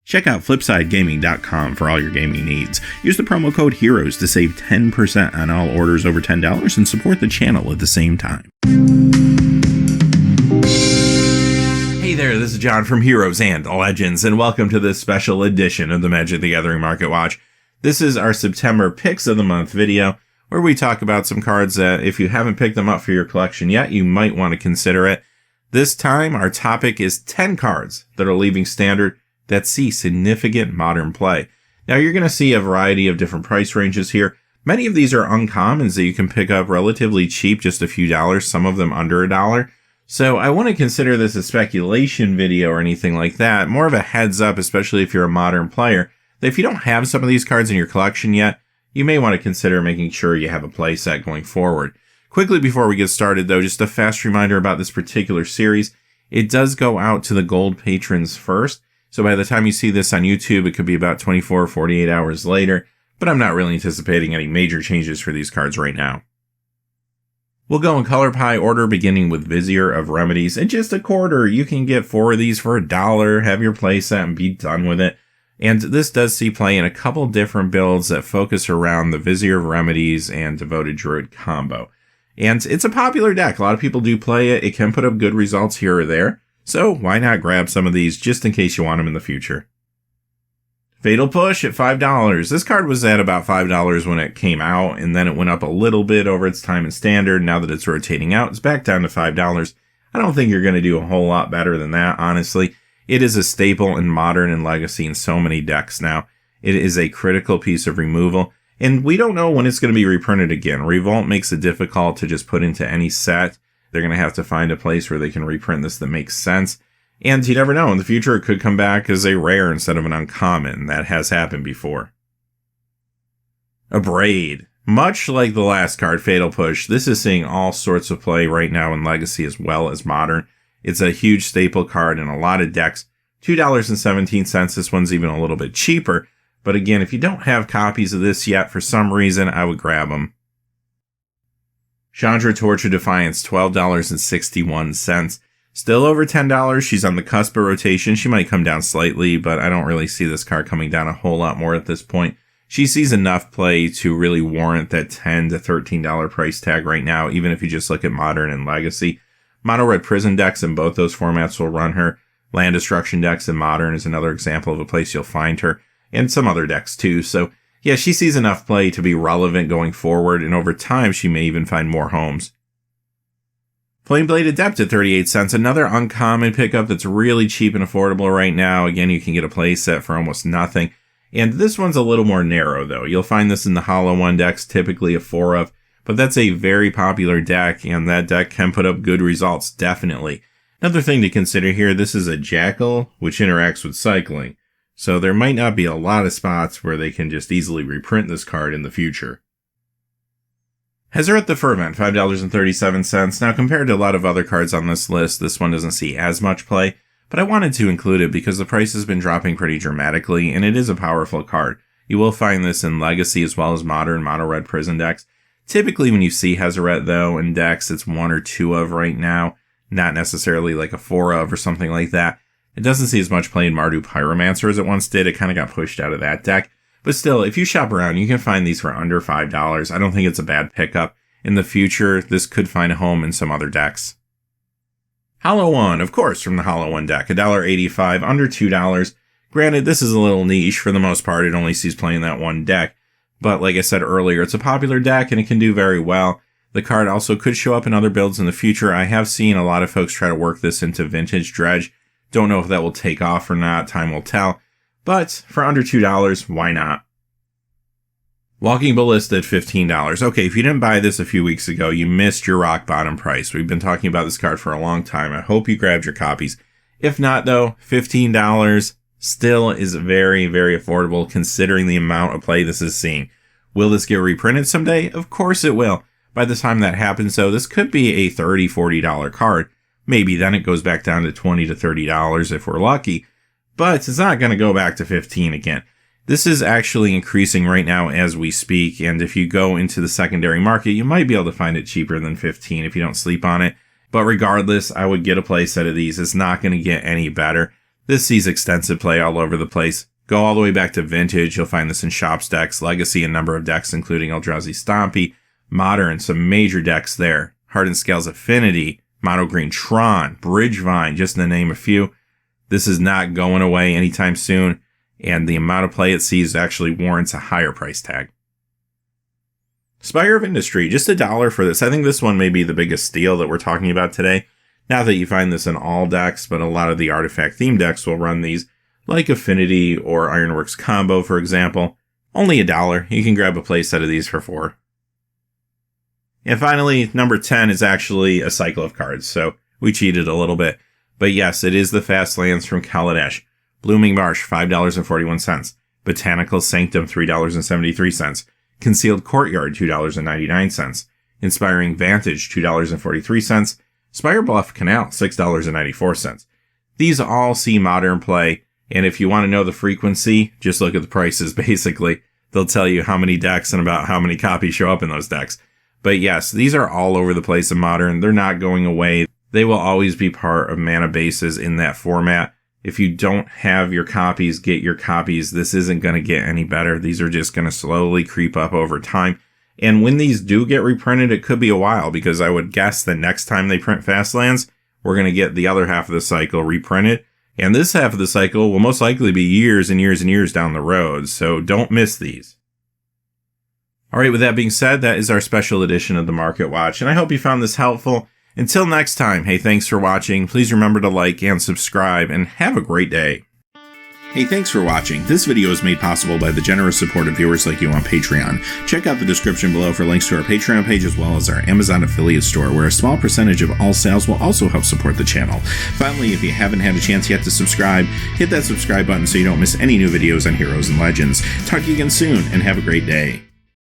Check out FlipsideGaming.com for all your gaming needs. Use the promo code HEROES to save 10% on all orders over $10 and support the channel at the same time. Hey there, this is John from Heroes and Legends, and welcome to this special edition of the Magic the Gathering Market Watch. This is our September Picks of the Month video, where we talk about some cards that, if you haven't picked them up for your collection yet, you might want to consider it. This time, our topic is 10 cards that are leaving Standard that see significant modern play. Now, you're going to see a variety of different price ranges here. Many of these are uncommons that you can pick up relatively cheap, just a few dollars, some of them under $1. So I want to consider this a speculation video or anything like that, more of a heads up, especially if you're a modern player, that if you don't have some of these cards in your collection yet, you may want to consider making sure you have a play set going forward. Quickly before we get started though, just a fast reminder about this particular series. It does go out to the gold patrons first. So by the time you see this on YouTube, it could be about 24 or 48 hours later, but I'm not really anticipating any major changes for these cards right now. We'll go in color pie order, beginning with Vizier of Remedies. In just a quarter, you can get 4 of these for $1, have your play set, and be done with it. And this does see play in a couple different builds that focus around the Vizier of Remedies and Devoted Druid combo. And it's a popular deck. A lot of people do play it. It can put up good results here or there. So why not grab some of these just in case you want them in the future. Fatal Push at $5. This card was at about $5 when it came out, and then it went up a little bit over its time in Standard. Now that it's rotating out, it's back down to $5. I don't think you're going to do a whole lot better than that, honestly. It is a staple in Modern and Legacy in so many decks now. It is a critical piece of removal, and we don't know when it's going to be reprinted again. Revolt makes it difficult to just put into any set. They're going to have to find a place where they can reprint this that makes sense. And you never know, in the future it could come back as a rare instead of an uncommon. That has happened before. Abrade. Much like the last card, Fatal Push, this is seeing all sorts of play right now in Legacy as well as Modern. It's a huge staple card in a lot of decks. $2.17, this one's even a little bit cheaper. But again, if you don't have copies of this yet for some reason, I would grab them. Chandra Torch of Defiance, $12.61. Still over $10. She's on the cusp of rotation. She might come down slightly, but I don't really see this card coming down a whole lot more at this point. She sees enough play to really warrant that $10 to $13 price tag right now, even if you just look at Modern and Legacy. Mono Red Prison decks in both those formats will run her. Land Destruction decks in Modern is another example of a place you'll find her, and some other decks too. So yeah, she sees enough play to be relevant going forward, and over time she may even find more homes. Flameblade Adept at 38 cents, another uncommon pickup that's really cheap and affordable right now. Again, you can get a play set for almost nothing. And this one's a little more narrow though. You'll find this in the Hollow 1 decks, typically a 4 of, but that's a very popular deck, and that deck can put up good results, definitely. Another thing to consider here, this is a Jackal, which interacts with cycling. So there might not be a lot of spots where they can just easily reprint this card in the future. Hezeret the Fervent, $5.37. Now compared to a lot of other cards on this list, this one doesn't see as much play, but I wanted to include it because the price has been dropping pretty dramatically, and it is a powerful card. You will find this in Legacy as well as Modern Mono Red Prison decks. Typically when you see Hezeret though in decks, it's 1 or 2 of right now, not necessarily like a 4 of or something like that. It doesn't see as much play in Mardu Pyromancer as it once did. It kind of got pushed out of that deck. But still, if you shop around, you can find these for under $5. I don't think it's a bad pickup. In the future, this could find a home in some other decks. Hollow 1, of course, from the Hollow 1 deck. $1.85, under $2. Granted, this is a little niche. For the most part, it only sees play in that one deck. But like I said earlier, it's a popular deck and it can do very well. The card also could show up in other builds in the future. I have seen a lot of folks try to work this into Vintage Dredge. Don't know if that will take off or not, time will tell. But for under $2, why not? Walking Ballista at $15. Okay, if you didn't buy this a few weeks ago, you missed your rock bottom price. We've been talking about this card for a long time. I hope you grabbed your copies. If not though, $15 still is very, very affordable considering the amount of play this is seeing. Will this get reprinted someday? Of course it will. By the time that happens though, this could be a $30, $40 card. Maybe then it goes back down to $20 to $30 if we're lucky, but it's not going to go back to $15 again. This is actually increasing right now as we speak, and if you go into the secondary market, you might be able to find it cheaper than $15 if you don't sleep on it. But regardless, I would get a play set of these. It's not going to get any better. This sees extensive play all over the place. Go all the way back to Vintage, you'll find this in Shops decks, Legacy, a number of decks including Eldrazi Stompy, Modern, some major decks there, Hardened Scales Affinity, Mono Green Tron, Bridgevine, just to name a few. This is not going away anytime soon, and the amount of play it sees actually warrants a higher price tag. Spire of Industry, just $1 for this. I think this one may be the biggest steal that we're talking about today. Not that you find this in all decks, but a lot of the artifact themed decks will run these, like Affinity or Ironworks Combo, for example. Only $1. You can grab a play set of these for $4. And finally, number 10 is actually a cycle of cards, so we cheated a little bit. But yes, it is the Fast Lands from Kaladesh. Blooming Marsh, $5.41. Botanical Sanctum, $3.73. Concealed Courtyard, $2.99. Inspiring Vantage, $2.43. Spire Bluff Canal, $6.94. These all see modern play, and if you want to know the frequency, just look at the prices, basically. They'll tell you how many decks and about how many copies show up in those decks. But yes, these are all over the place in Modern. They're not going away. They will always be part of mana bases in that format. If you don't have your copies, get your copies. This isn't going to get any better. These are just going to slowly creep up over time. And when these do get reprinted, it could be a while, because I would guess the next time they print Fastlands, we're going to get the other half of the cycle reprinted. And this half of the cycle will most likely be years and years and years down the road. So don't miss these. All right, with that being said, that is our special edition of the Market Watch, and I hope you found this helpful. Until next time, hey, thanks for watching. Please remember to like and subscribe, and have a great day. Hey, thanks for watching. This video is made possible by the generous support of viewers like you on Patreon. Check out the description below for links to our Patreon page as well as our Amazon affiliate store, where a small percentage of all sales will also help support the channel. Finally, if you haven't had a chance yet to subscribe, hit that subscribe button so you don't miss any new videos on Heroes and Legends. Talk to you again soon, and have a great day.